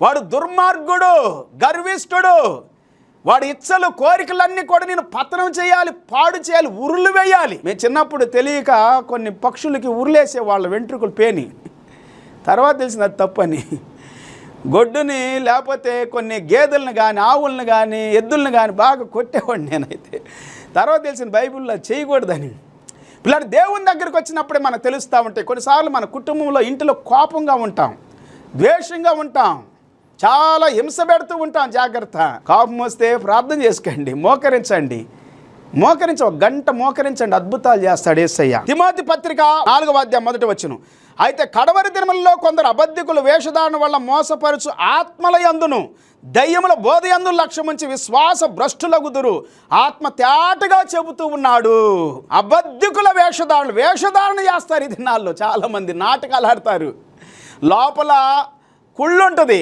వాడు దుర్మార్గుడు, గర్విష్ఠుడు. వాడి ఇచ్చలు కోరికలన్నీ కూడా నేను పతనం చేయాలి, పాడు చేయాలి, ఉరులు వేయాలి. మేము చిన్నప్పుడు తెలియక కొన్ని పక్షులకి ఉరులేసే వాళ్ళ వెంట్రుకలు పేని, తర్వాత తెలిసింది అది తప్పని. గొడ్డుని లేకపోతే కొన్ని గేదెలను కానీ ఆవులను కానీ ఎద్దులను కానీ బాగా కొట్టేవాడిని నేనైతే. తర్వాత తెలిసిన బైబిల్లో చేయకూడదని. పిల్లలు దేవుని దగ్గరికి వచ్చినప్పుడే మనకు తెలుస్తూ ఉంటాయి. కొన్నిసార్లు మన కుటుంబంలో ఇంటిలో కోపంగా ఉంటాం, ద్వేషంగా ఉంటాం, చాలా హింస పెడుతూ ఉంటాం. జాగ్రత్త. కోపం వస్తే ప్రార్థన చేసుకోండి, మోకరించండి, ఒక గంట మోకరించండి, అద్భుతాలు చేస్తాడు యేసయ్య. తిమోతి పత్రిక 4వ అధ్యాయం 1వ వచనం. అయితే కడవరి దినములలో కొందరు అబద్ధికులు వేషధారణ వల్ల మోసపరుచు ఆత్మల యందును దయ్యముల బోధ యందు లక్ష్యముంచి విశ్వాస భ్రష్టులగుదురు. ఆత్మ తేటగా చెబుతూ ఉన్నాడు. అబద్ధికుల వేషధారణ చేస్తారు ఈ దినాల్లో. చాలామంది నాటకాలు ఆడతారు, లోపల కుళ్ళుంటుంది.